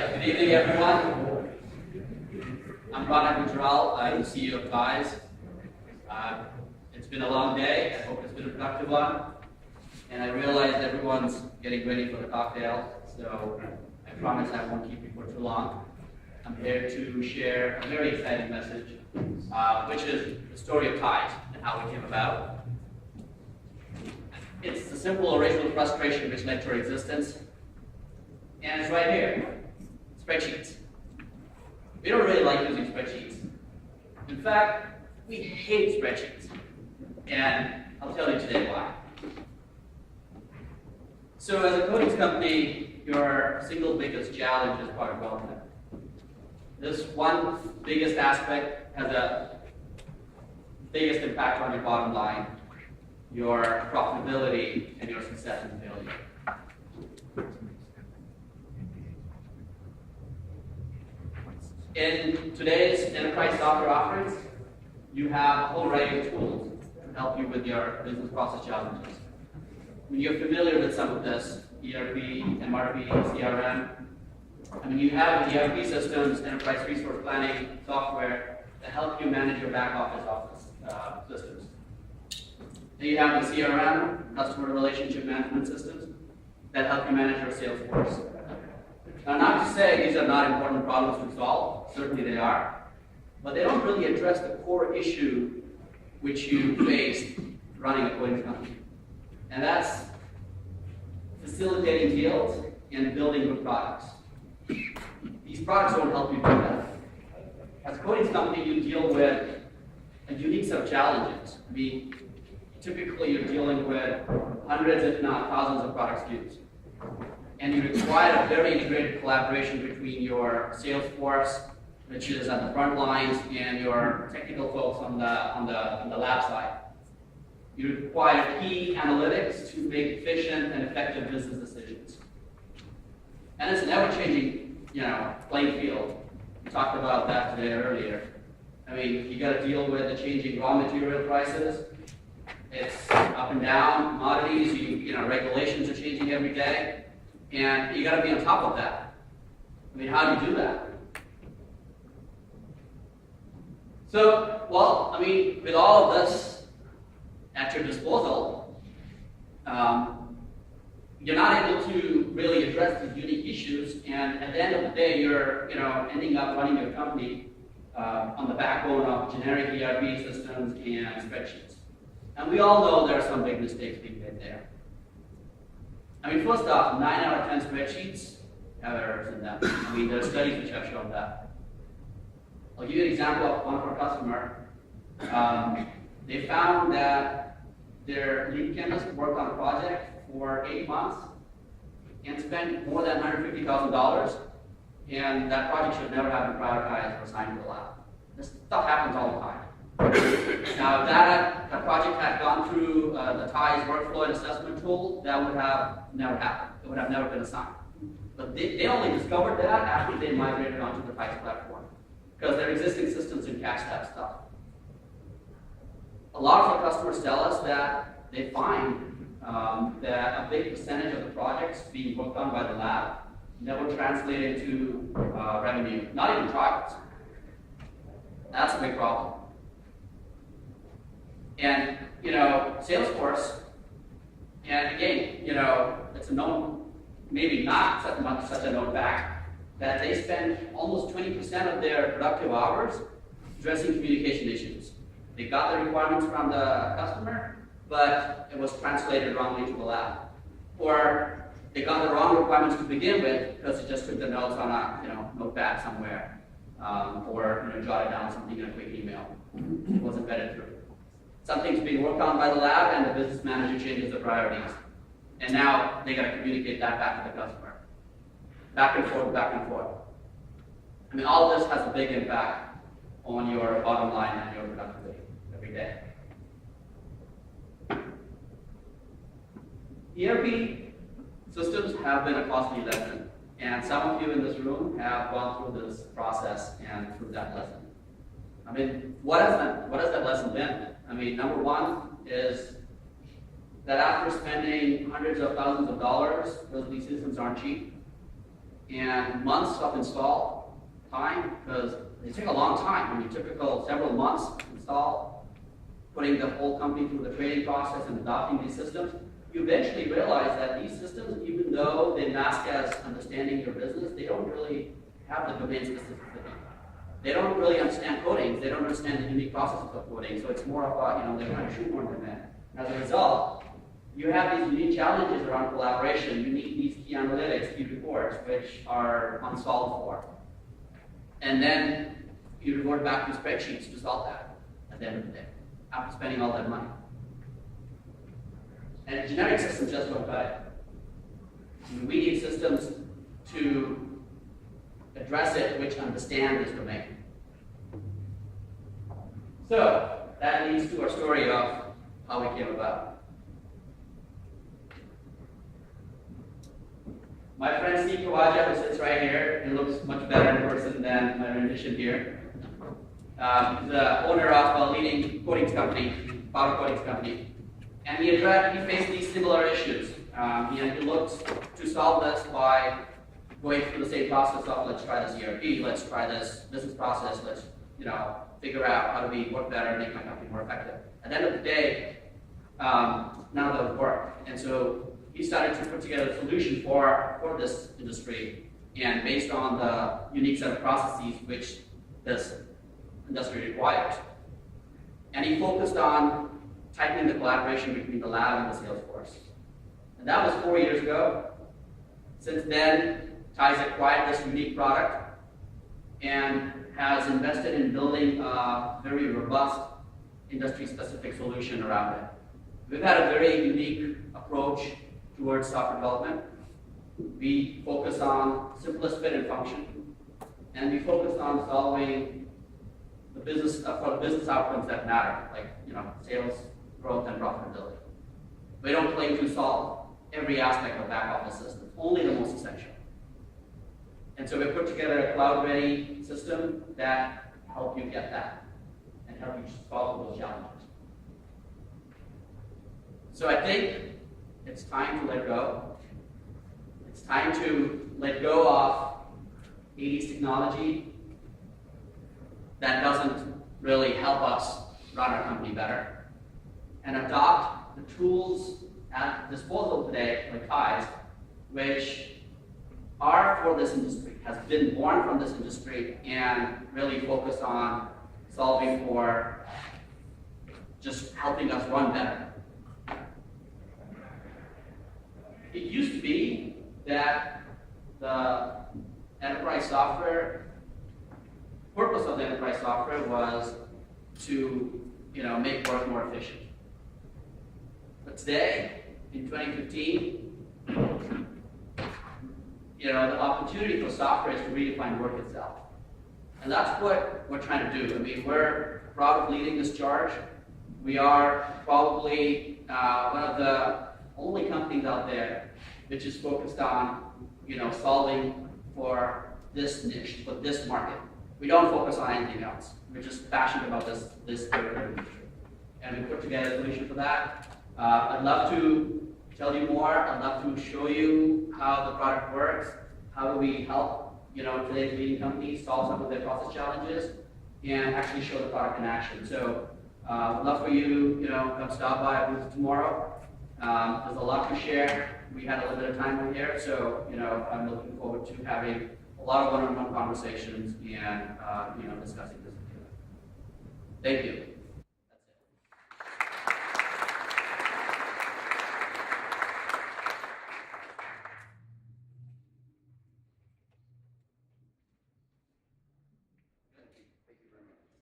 right, good evening everyone. I'm Rana Gujral, I'm the CEO of TiZE. It's been a long day, I hope it's been a productive one. And I realize everyone's getting ready for the cocktail, so I promise I won't keep you for too long. I'm here to share a very exciting message, which is the story of TiZE and how it came about. It's the simple original frustration which led to our existence. And it's right here, spreadsheets. We don't really like using spreadsheets. In fact, we hate spreadsheets. And I'll tell you today why. So as a coatings company, your single biggest challenge is product development. This one biggest aspect has a biggest impact on your bottom line, your profitability, and your success and failure. In today's enterprise software offerings, you have a whole array of tools to help you with your business process challenges. When you're familiar with some of this, ERP, MRP, CRM, you have ERP systems, enterprise resource planning software that help you manage your back office systems. Then you have the CRM, customer relationship management systems, that help you manage your sales force. Now, not to say these are not important problems to solve, certainly they are, but they don't really address the core issue which you face running a coatings company. And that's facilitating deals and building good products. These products don't help you do that. As a coatings company, you deal with a unique set of challenges. Typically you're dealing with hundreds, if not thousands, of product SKUs. And you require a very integrated collaboration between your sales force, which is at the front lines, and your technical folks on the lab side. You require key analytics to make efficient and effective business decisions. And it's an ever-changing, playing field. We talked about that today earlier. You got to deal with the changing raw material prices. It's up and down, commodities, regulations are changing every day. And you got to be on top of that. How do you do that? So, with all of this at your disposal, you're not able to really address these unique issues, and at the end of the day, you're ending up running your company on the backbone of generic ERP systems and spreadsheets. And we all know there are some big mistakes being made there. First off, 9 out of 10 spreadsheets have errors in them. There are studies which have shown that. I'll give you an example of one of our customers. They found that their lead chemist worked on a project for 8 months and spent more than $150,000, and that project should never have been prioritized or assigned to the lab. This stuff happens all the time. Now, if that project had gone through the TiZE workflow and assessment tool, that would have never happened. It would have never been assigned. But they only discovered that after they migrated onto the TiZE platform, because their existing systems didn't catch that stuff. A lot of our customers tell us that they find that a big percentage of the projects being worked on by the lab never translate into revenue, not even trials. That's a big problem. And, Salesforce, and again, it's a known, maybe not such a known fact, that they spend almost 20% of their productive hours addressing communication issues. They got the requirements from the customer, but it was translated wrongly to the lab. Or they got the wrong requirements to begin with because they just took the notes on a notepad somewhere, or jotted down something in a quick email. It wasn't vetted through. Something's being worked on by the lab, and the business manager changes the priorities. And now they got to communicate that back to the customer. Back and forth, back and forth. All of this has a big impact on your bottom line and your productivity every day. ERP systems have been a costly lesson, and some of you in this room have gone through this process and through that lesson. What has that lesson been? Number one is that after spending hundreds of thousands of dollars, because these systems aren't cheap, and months of install time, because they take a long time. I mean, typical several months install, putting the whole company through the training process and adopting these systems. You eventually realize that these systems, even though they mask as understanding your business, they don't really have the domain specificity. They don't really understand coding. They don't understand the unique processes of coding. So it's more of a, they're trying to shoehorn them in. As a result, you have these unique challenges around collaboration. You need these key analytics, key reports, which are unsolved for. And then you revert back to spreadsheets to solve that at the end of the day, after spending all that money. And generic systems just don't cut it. We need systems to address it which understand this domain. So that leads to our story of how we came about. My friend Steve Kawaja, who sits right here, he looks much better in person than my rendition here. He's the owner of a leading coatings company, powder coatings company. And he faced these similar issues. He looked to solve this by going through the same process of let's try this ERP, let's try this business process, let's figure out how do we work better, make my company more effective. At the end of the day, none of those work. And so he started to put together a solution for this industry, and based on the unique set of processes which this industry requires. And he focused on tightening the collaboration between the lab and the sales force. And that was 4 years ago. Since then, TiZE acquired this unique product and has invested in building a very robust industry-specific solution around it. We've had a very unique approach towards software development. We focus on simplest fit and function, and we focus on solving the business for the business outcomes that matter, like sales, growth, and profitability. We don't claim to solve every aspect of back office systems, only the most essential. And so we put together a cloud-ready system that help you get that and help you solve those challenges. So I think it's time to let go. It's time to let go of 80s technology that doesn't really help us run our company better, and adopt the tools at disposal today, like TiZE, which are for this industry, has been born from this industry, and really focus on solving for just helping us run better. It used to be that the enterprise software, purpose of the enterprise software was to make work more efficient. But today, in 2015, the opportunity for software is to redefine work itself. And that's what we're trying to do. I mean, we're proud of leading this charge. We are probably one of the only companies out there which is focused on, solving for this niche, for this market. We don't focus on anything else. We're just passionate about this particular industry. And we put together a solution for that. I'd love to tell you more. I'd love to show you how the product works. How do we help, today's leading companies solve some of their process challenges and actually show the product in action. So I'd love for you to, come stop by our booth tomorrow. There's a lot to share. We had a little bit of time over here, so I'm looking forward to having a lot of one-on-one conversations and discussing this. Thank you.